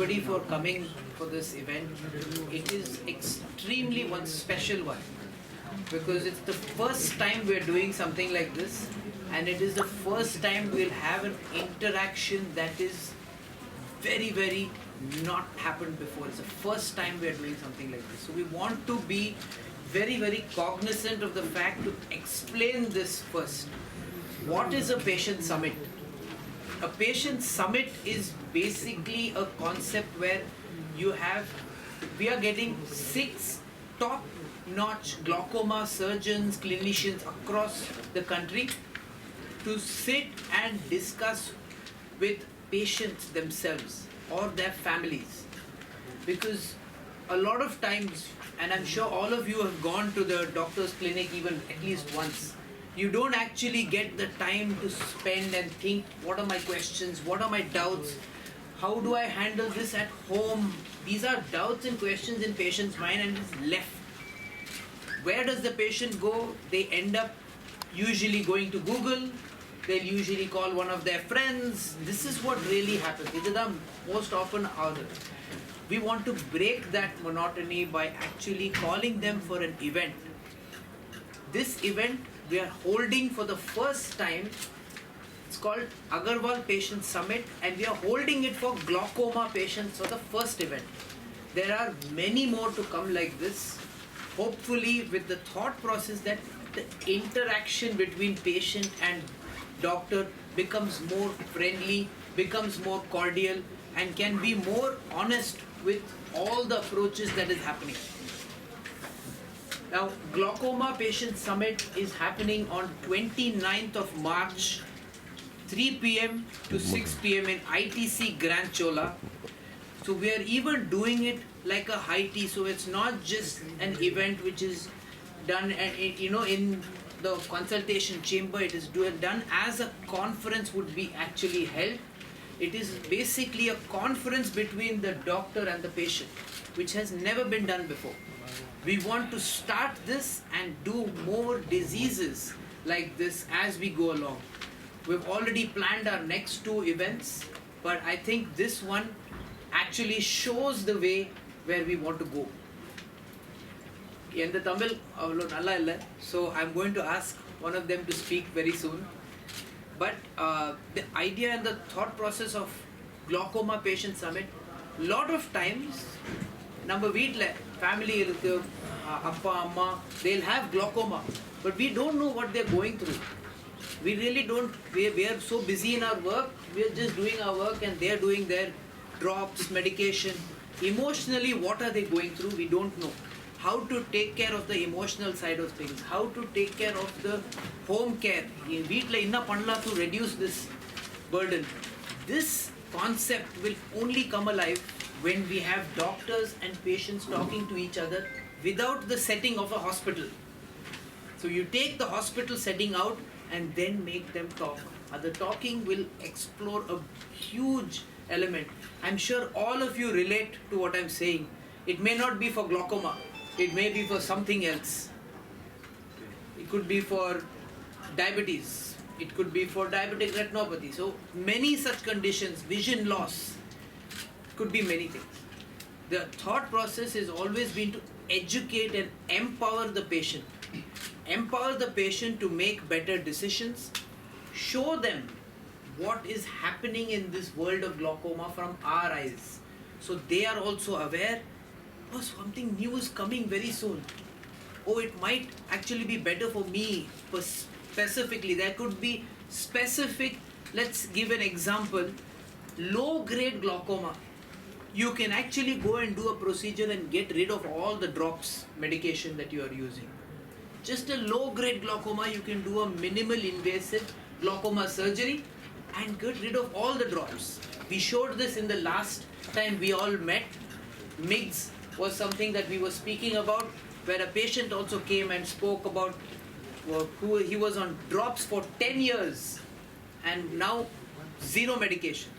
everybody for coming for this event. It is extremely one special one because it's the first time we're doing something like this, and it is the first time we'll have an interaction that is very, very not happened before. It's the first time we're doing something like this. So we want to be very, very cognizant of the fact to explain this first. What is a patient summit? A patient summit is basically a concept where we are getting 6 top-notch glaucoma surgeons, clinicians across the country to sit and discuss with patients themselves or their families. Because a lot of times, and I'm sure all of you have gone to the doctor's clinic even at least once, you don't actually get the time to spend and think, what are my questions, what are my doubts, how do I handle this at home? These are doubts and questions in patient's mind, and it's left. Where does the patient go? They end up usually going to Google, they'll usually call one of their friends. This is what really happens. It is the most often other. We want to break that monotony by actually calling them for an event. This event we are holding for the first time. It's called Agarwal Patient Summit, and we are holding it for glaucoma patients for the first event. There are many more to come like this, hopefully with the thought process that the interaction between patient and doctor becomes more friendly, becomes more cordial, and can be more honest with all the approaches that is happening. Now, Glaucoma Patient Summit is happening on 29th of March, 3 p.m. to 6 p.m. in ITC Grand Chola. So we are even doing it like a high tea. So it's not just an event which is done, in the consultation chamber. It is done as a conference would be actually held. It is basically a conference between the doctor and the patient, which has never been done before. We want to start this and do more diseases like this as we go along. We've already planned our next 2 events, but I think this one actually shows the way where we want to go. In the Tamil, so I'm going to ask one of them to speak very soon. But the idea and the thought process of Glaucoma Patient Summit, lot of times, நம்ம வீட்ல family இருக்கு, அப்பா அம்மா, they'll have glaucoma, but we don't know what they're going through. We really don't. We are so busy in our work. We are just doing our work, and they're doing their drops, medication. Emotionally, what are they going through? We don't know. How to take care of the emotional side of things. How to take care of the home care. வீட்ல என்ன பண்ணலாம் to reduce this burden. This concept will only come alive when we have doctors and patients talking to each other without the setting of a hospital. So you take the hospital setting out and then make them talk. The talking will explore a huge element. I'm sure all of you relate to what I'm saying. It may not be for glaucoma. It may be for something else. It could be for diabetes. It could be for diabetic retinopathy. So many such conditions, vision loss, could be many things. The thought process has always been to educate and empower the patient. Empower the patient to make better decisions. Show them what is happening in this world of glaucoma from our eyes. So they are also aware, oh, something new is coming very soon. Oh, it might actually be better for me specifically. There could be specific, let's give an example, low-grade glaucoma. You can actually go and do a procedure and get rid of all the drops medication that you are using. Just a low-grade glaucoma, you can do a minimal invasive glaucoma surgery and get rid of all the drops. We showed this in the last time we all met. MIGS was something that we were speaking about, where a patient also came and spoke about who he was on drops for 10 years and now 0 medication.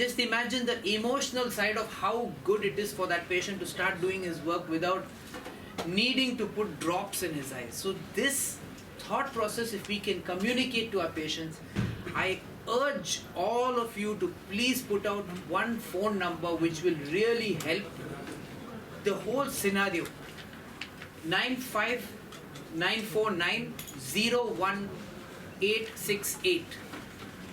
Just imagine the emotional side of how good it is for that patient to start doing his work without needing to put drops in his eyes. So this thought process, if we can communicate to our patients, I urge all of you to please put out one phone number which will really help the whole scenario. 95949018868.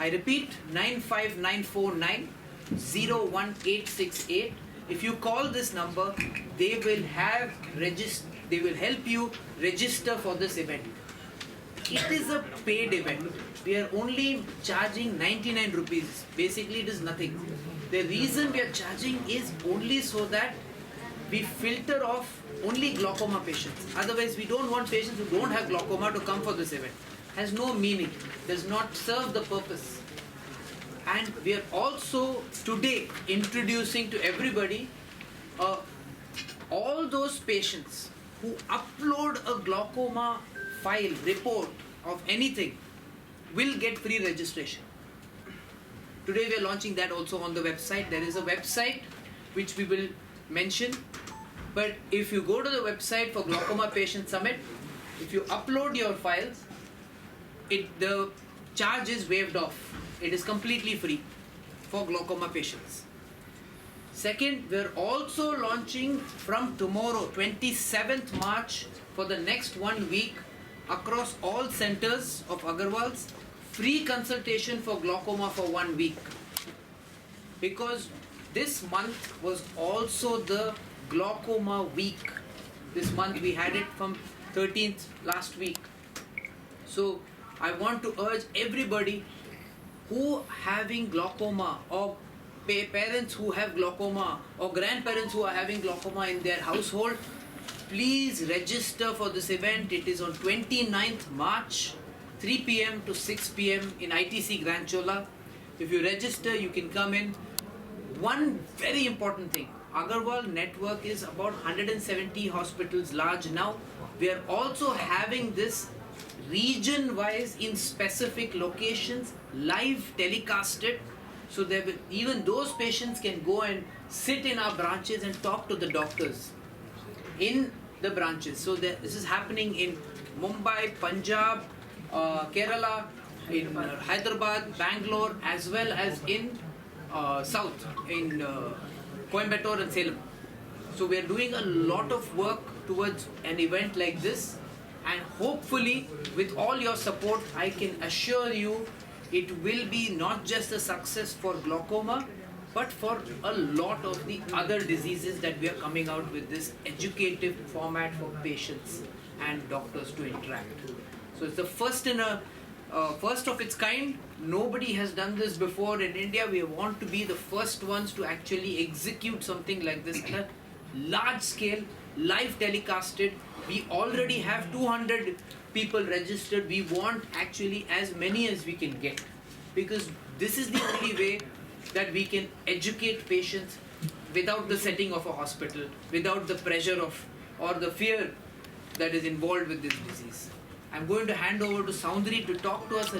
I repeat, 95949018868. If you call this number, they will help you register for this event. It is a paid event. We are only charging 99 rupees. Basically, it is nothing. The reason we are charging is only so that we filter off only glaucoma patients. Otherwise, we don't want patients who don't have glaucoma to come for this event. Has no meaning. Does not serve the purpose. And we are also today introducing to everybody all those patients who upload a glaucoma file, report of anything will get free registration. Today we are launching that also on the website. There is a website which we will mention, but if you go to the website for Glaucoma Patient Summit, if you upload your files, the charge is waived off. It is completely free for glaucoma patients. Second, we are also launching from tomorrow, 27th March, for the next 1 week across all centers of Agarwals, free consultation for glaucoma for 1 week. Because this month was also the glaucoma week. This month we had it from 13th last week. So I want to urge everybody who having glaucoma, or parents who have glaucoma, or grandparents who are having glaucoma in their household, please register for this event. It is on 29th March, 3 p.m. to 6 p.m. in ITC Grand Chola. If you register, you can come in. One very important thing, Agarwal network is about 170 hospitals large now. We are also having this region-wise in specific locations, live telecasted, so that even those patients can go and sit in our branches and talk to the doctors in the branches. So this is happening in Mumbai, Punjab, Kerala, in Hyderabad, Bangalore, as well as in South, in Coimbatore and Salem. So we are doing a lot of work towards an event like this, and hopefully with all your support, I can assure you it will be not just a success for glaucoma, but for a lot of the other diseases that we are coming out with this educative format for patients and doctors to interact. So it's the first of its kind. Nobody has done this before in India. We want to be the first ones to actually execute something like this at a large scale, live telecasted. We already have 200 people registered. We want actually as many as we can get, because this is the only way that we can educate patients without the setting of a hospital, without the pressure of or the fear that is involved with this disease. I'm going to hand over to Soundari to talk to us